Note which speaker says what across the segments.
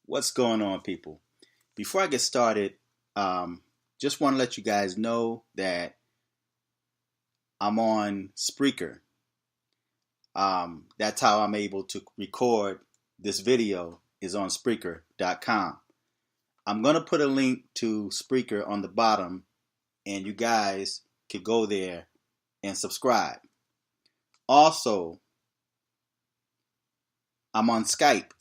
Speaker 1: What's going on, people? Before I get started, just want to let you guys know that I'm on Spreaker. That's how I'm able to record this video is on Spreaker.com. I'm going to put a link to Spreaker on the bottom, and you guys could go there and subscribe. Also, I'm on Skype.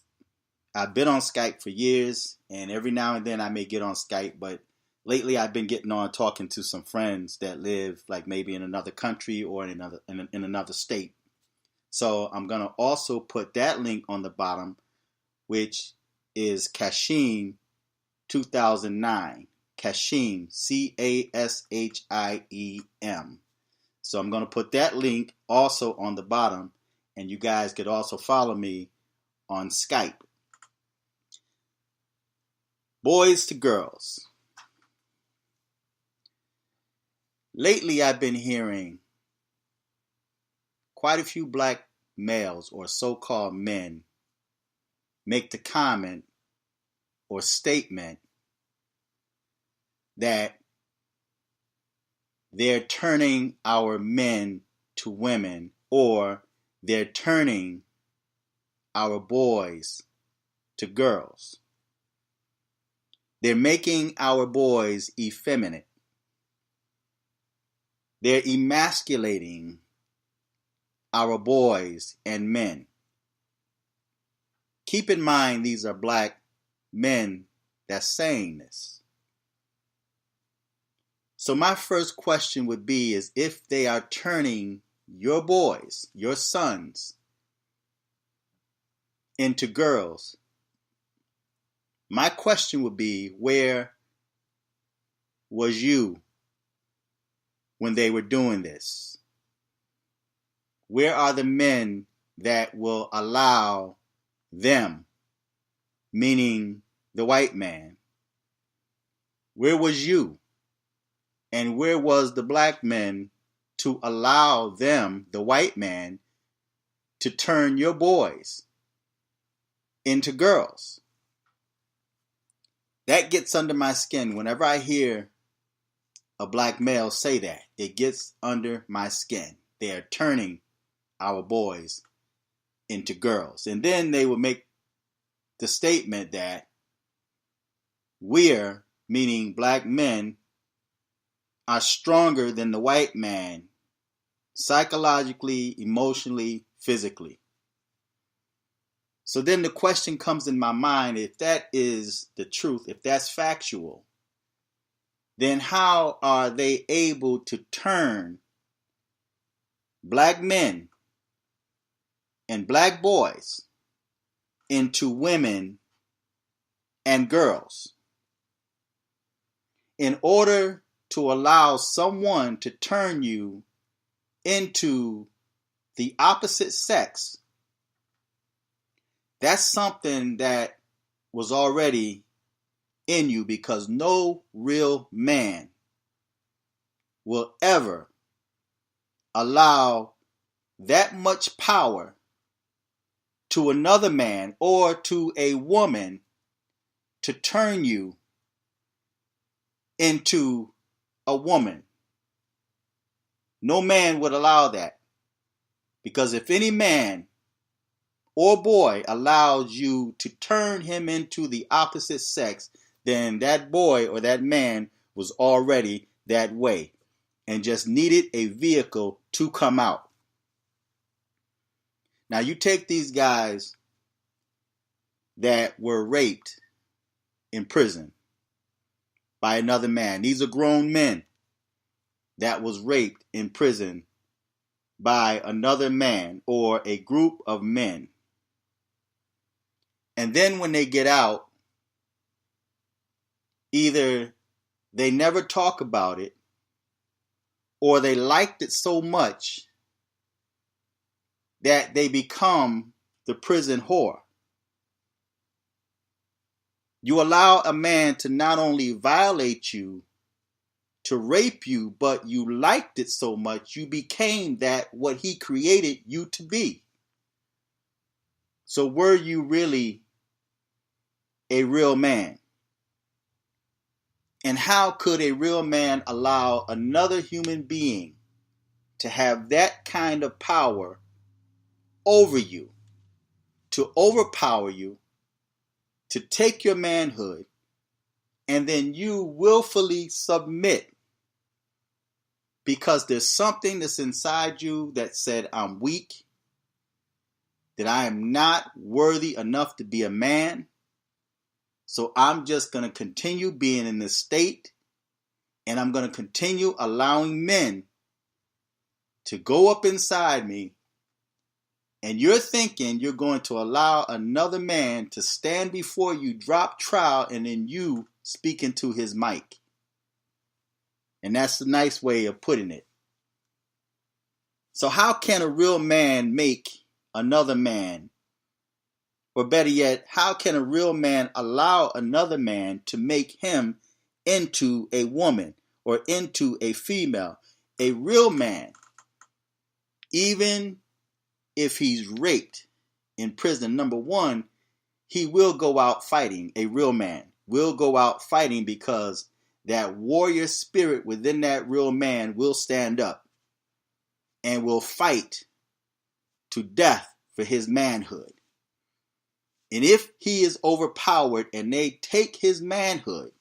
Speaker 1: I've been on Skype for years, and every now and then I may get on Skype, but lately I've been getting on talking to some friends that live like maybe in another country or in another state. So I'm going to also put that link on the bottom, which is Kashim 2009. Kashim, Kashiem. So I'm going to put that link also on the bottom, and you guys could also follow me on Skype. Boys to girls. Lately, I've been hearing quite a few black males or so-called men make the comment or statement that they're turning our men to women, or they're turning our boys to girls. They're making our boys effeminate. They're emasculating our boys and men. Keep in mind, these are black men that's saying this. So my first question would be is if they are turning your boys, your sons, into girls, my question would be, where was you when they were doing this? Where are the men that will allow them, meaning the white man? Where was you? And where was the black men to allow them, the white man, to turn your boys into girls? That gets under my skin. Whenever I hear a black male say that, it gets under my skin. They are turning our boys into girls. And then they will make the statement that we're, meaning black men, are stronger than the white man, psychologically, emotionally, physically. So then the question comes in my mind, if that is the truth, if that's factual, then how are they able to turn black men and black boys into women and girls? In order to allow someone to turn you into the opposite sex, that's something that was already in you, because no real man will ever allow that much power to another man or to a woman to turn you into a woman. No man would allow that, because if any man or boy allows you to turn him into the opposite sex, then that boy or that man was already that way and just needed a vehicle to come out. Now you take these guys that were raped in prison by another man. These are grown men that was raped in prison by another man or a group of men. And then when they get out, either they never talk about it, or they liked it so much that they become the prison whore. You allow a man to not only violate you, to rape you, but you liked it so much you became that what he created you to be. So were you really a real man? And how could a real man allow another human being to have that kind of power over you, to overpower you, to take your manhood, and then you willfully submit because there's something that's inside you that said, I'm weak, that I am not worthy enough to be a man, so I'm just going to continue being in this state, and I'm going to continue allowing men to go up inside me, and you're thinking you're going to allow another man to stand before you, drop trowel, and then you speak into his mic. And that's a nice way of putting it. So how can a real man make another man? Or better yet, how can a real man allow another man to make him into a woman or into a female? A real man, even if he's raped in prison, number one, he will go out fighting. A real man will go out fighting because that warrior spirit within that real man will stand up and will fight to death for his manhood. And if he is overpowered and they take his manhood,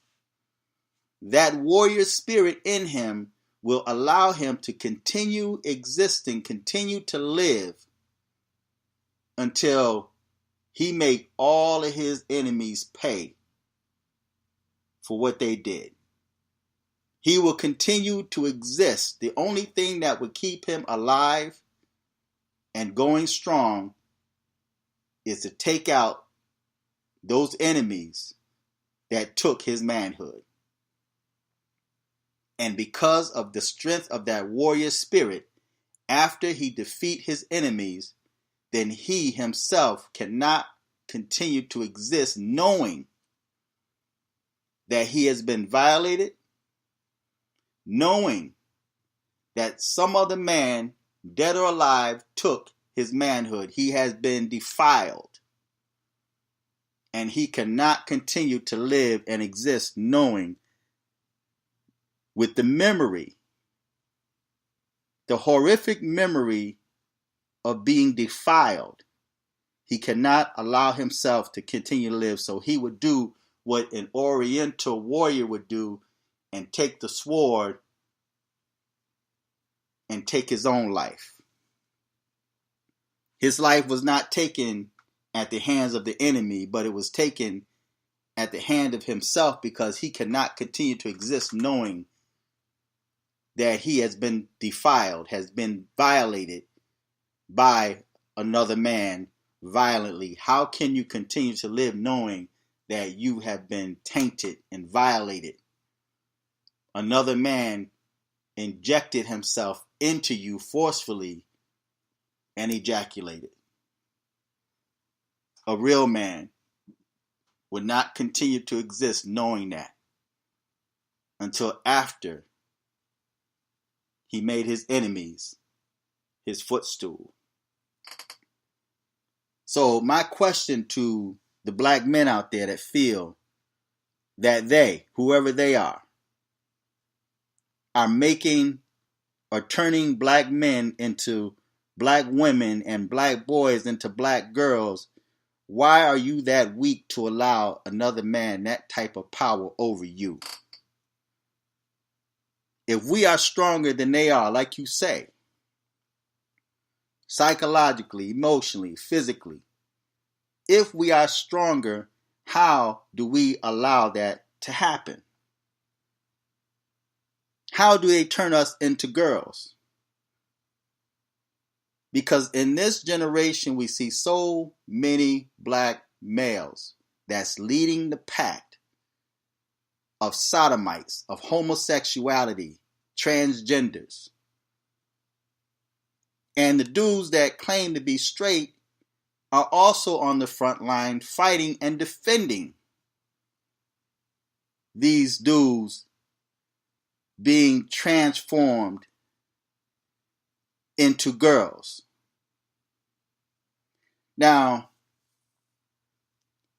Speaker 1: that warrior spirit in him will allow him to continue existing, continue to live until he make all of his enemies pay for what they did. He will continue to exist. The only thing that would keep him alive and going strong is to take out those enemies that took his manhood. And because of the strength of that warrior spirit, after he defeat his enemies, then he himself cannot continue to exist knowing that he has been violated, knowing that some other man, dead or alive, took his manhood. He has been defiled. And he cannot continue to live and exist knowing with the memory, the horrific memory of being defiled. He cannot allow himself to continue to live. So he would do what an Oriental warrior would do and take the sword and take his own life. His life was not taken at the hands of the enemy, but it was taken at the hand of himself because he cannot continue to exist knowing that he has been defiled, has been violated by another man violently. How can you continue to live knowing that you have been tainted and violated? Another man injected himself into you forcefully and ejaculated. A real man would not continue to exist knowing that until after he made his enemies his footstool. So my question to the black men out there that feel that they, whoever they are making or turning black men into black women and black boys into black girls, why are you that weak to allow another man that type of power over you? If we are stronger than they are, like you say, psychologically, emotionally, physically, if we are stronger, how do we allow that to happen? How do they turn us into girls? Because in this generation, we see so many black males that's leading the pack of sodomites, of homosexuality, transgenders. And the dudes that claim to be straight are also on the front line fighting and defending these dudes being transformed into girls. Now,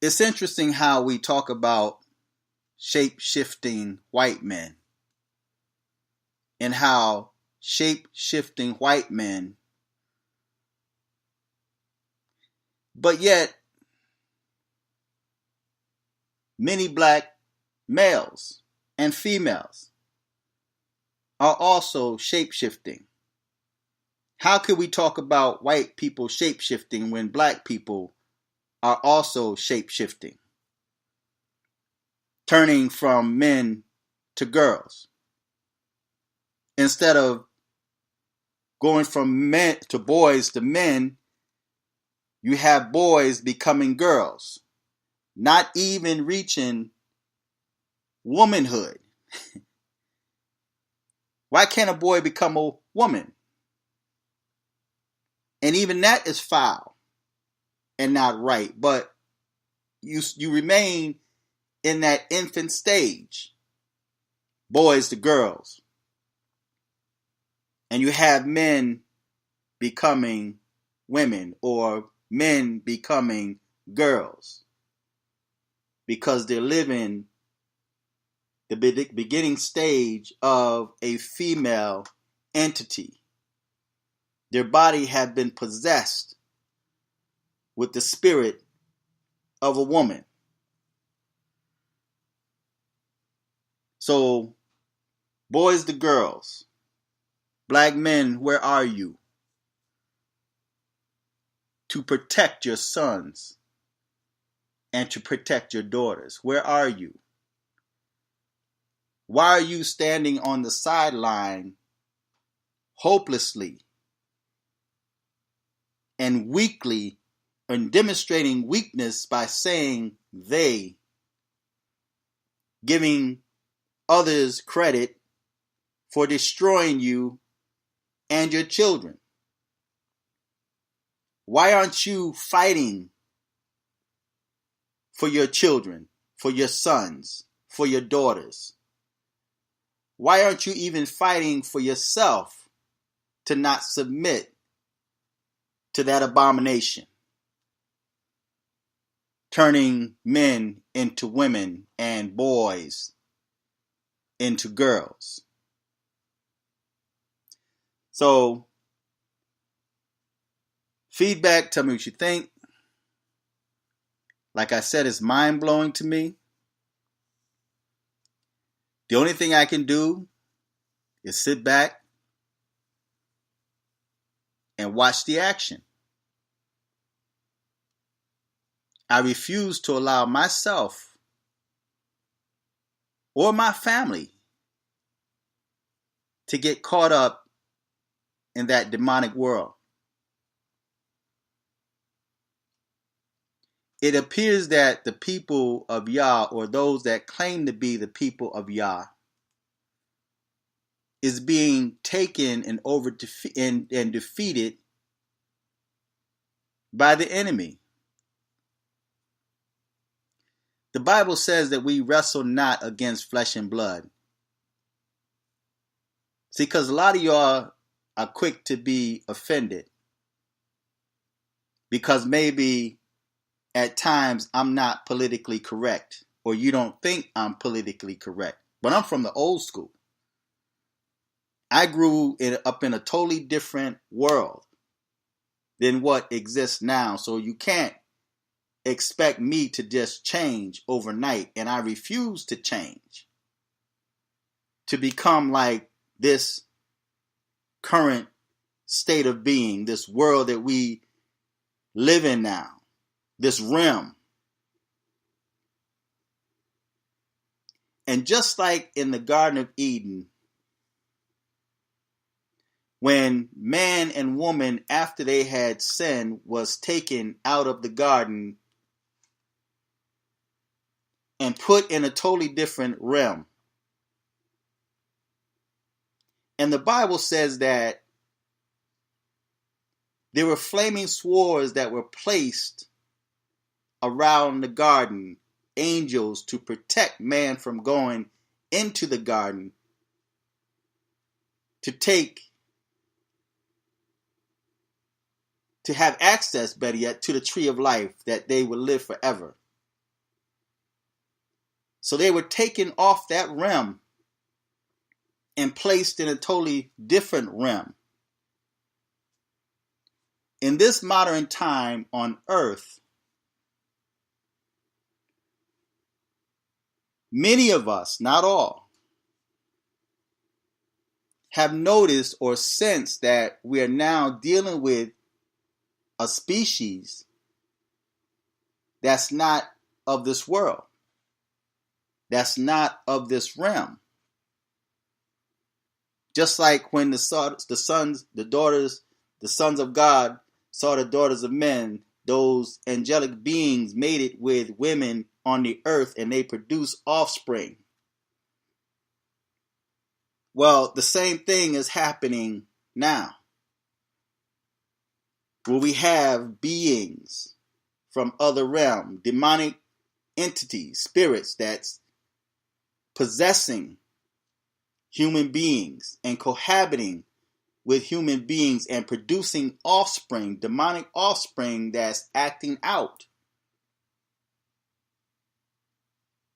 Speaker 1: It's interesting how we talk about shape-shifting white men and how shape-shifting white men, but yet many black males and females are also shape-shifting. How could we talk about white people shape-shifting when black people are also shape-shifting, turning from men to girls? Instead of going from men to boys to men, you have boys becoming girls, not even reaching womanhood. Why can't a boy become a woman? And even that is foul and not right. But you remain in that infant stage, boys to girls. And you have men becoming women or men becoming girls because they're living the beginning stage of a female entity. Their body had been possessed with the spirit of a woman. So, boys to girls, black men, where are you? To protect your sons and to protect your daughters. Where are you? Why are you standing on the sideline hopelessly and weakly and demonstrating weakness by saying they, giving others credit for destroying you and your children? Why aren't you fighting for your children, for your sons, for your daughters? Why aren't you even fighting for yourself to not submit to that abomination? Turning men into women and boys into girls. So, feedback, tell me what you think. Like I said, it's mind-blowing to me. The only thing I can do is sit back and watch the action. I refuse to allow myself or my family to get caught up in that demonic world. It appears that the people of Yah, or those that claim to be the people of Yah, is being taken and and defeated by the enemy. The Bible says that we wrestle not against flesh and blood. See, because a lot of y'all are quick to be offended because maybe at times I'm not politically correct, or you don't think I'm politically correct. But I'm from the old school. I grew up in a totally different world than what exists now. So you can't expect me to just change overnight. And I refuse to change to become like this current state of being, this world that we live in now, this realm. And just like in the Garden of Eden, when man and woman, after they had sinned, was taken out of the garden and put in a totally different realm. And the Bible says that there were flaming swords that were placed around the garden, angels to protect man from going into the garden to have access, better yet, to the tree of life, that they would live forever. So they were taken off that realm and placed in a totally different realm. In this modern time on earth, many of us, not all, have noticed or sensed that we are now dealing with a species that's not of this world, that's not of this realm. Just like when the sons of God saw the daughters of men, those angelic beings mated with women on the earth and they produce offspring. Well, the same thing is happening now, where we have beings from other realms, demonic entities, spirits that's possessing human beings and cohabiting with human beings and producing offspring, demonic offspring that's acting out.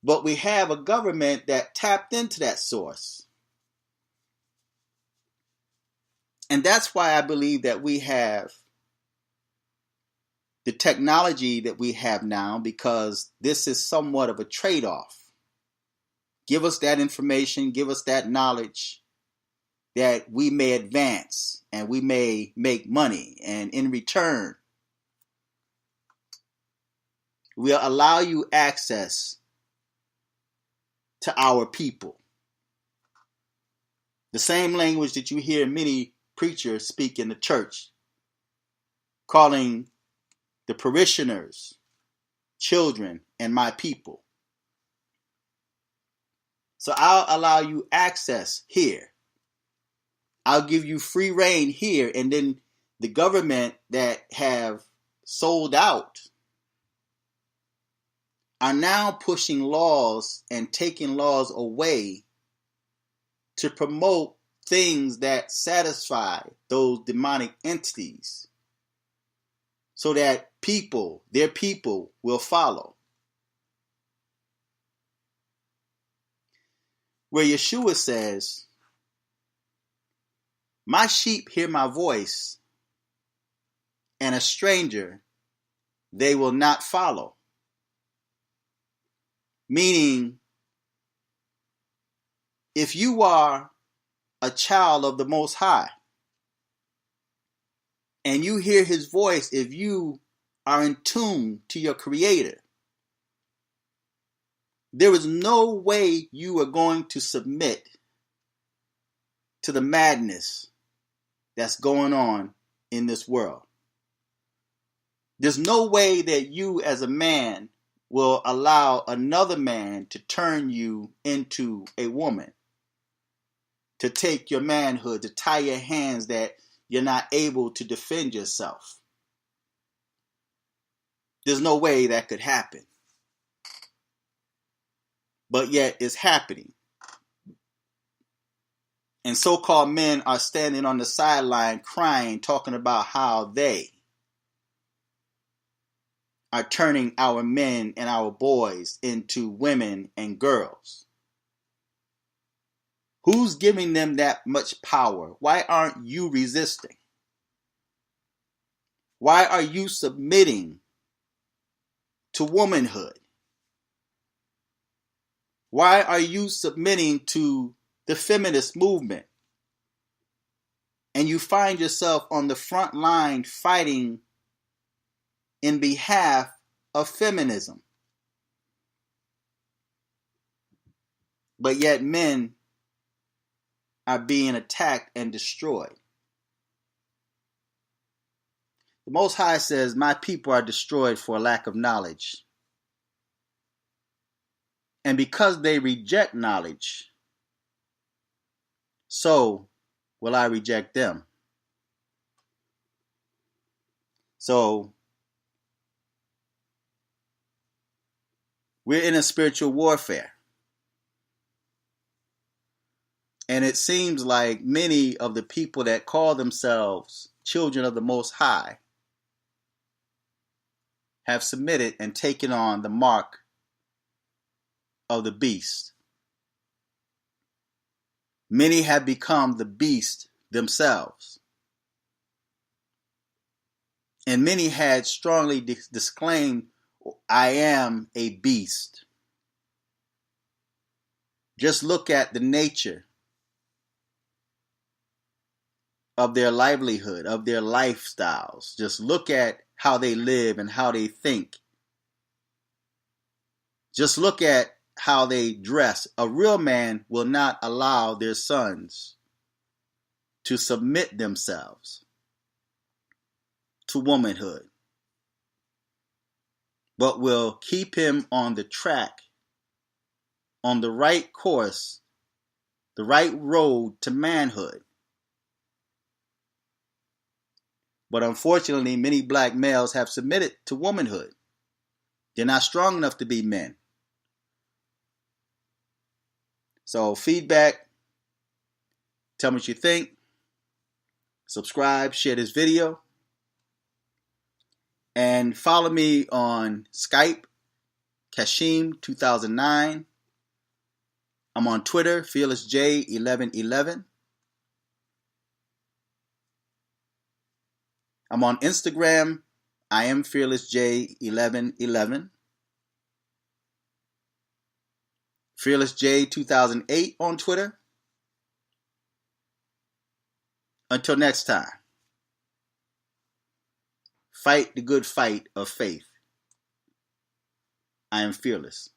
Speaker 1: But we have a government that tapped into that source. And that's why I believe that we have the technology that we have now, because this is somewhat of a trade-off. Give us that information, give us that knowledge that we may advance and we may make money. And in return, we'll allow you access to our people. The same language that you hear many preachers speak in the church, calling the parishioners children and my people. So I'll allow you access here. I'll give you free reign here, and then the government that have sold out are now pushing laws and taking laws away to promote things that satisfy those demonic entities so that their people will follow. Where Yeshua says, my sheep hear my voice, and a stranger they will not follow. Meaning, if you are a child of the Most High, and you hear his voice, if you are in tune to your Creator, there is no way you are going to submit to the madness that's going on in this world. There's no way that you as a man will allow another man to turn you into a woman, to take your manhood, to tie your hands that you're not able to defend yourself. There's no way that could happen. But yet it's happening. And so-called men are standing on the sideline crying, talking about how they are turning our men and our boys into women and girls. Who's giving them that much power? Why aren't you resisting? Why are you submitting to womanhood? Why are you submitting to the feminist movement? And you find yourself on the front line fighting in behalf of feminism. But yet men are being attacked and destroyed. The Most High says, my people are destroyed for a lack of knowledge. And because they reject knowledge, so will I reject them. So we're in a spiritual warfare. And it seems like many of the people that call themselves children of the Most High have submitted and taken on the mark of the beast. Many have become the beast themselves. And many had strongly disclaimed, I am a beast. Just look at the nature of their livelihood, of their lifestyles. Just look at how they live and how they think. Just look at how they dress. A real man will not allow their sons to submit themselves to womanhood, but will keep him on the track, on the right course, the right road to manhood. But unfortunately, many black males have submitted to womanhood. They're not strong enough to be men. So feedback, tell me what you think, subscribe, share this video, and follow me on Skype, Kashim 2009. I'm on Twitter, FearlessJ1111. I'm on Instagram, I am FearlessJ1111. FearlessJ2008 on Twitter. Until next time, fight the good fight of faith. I am fearless.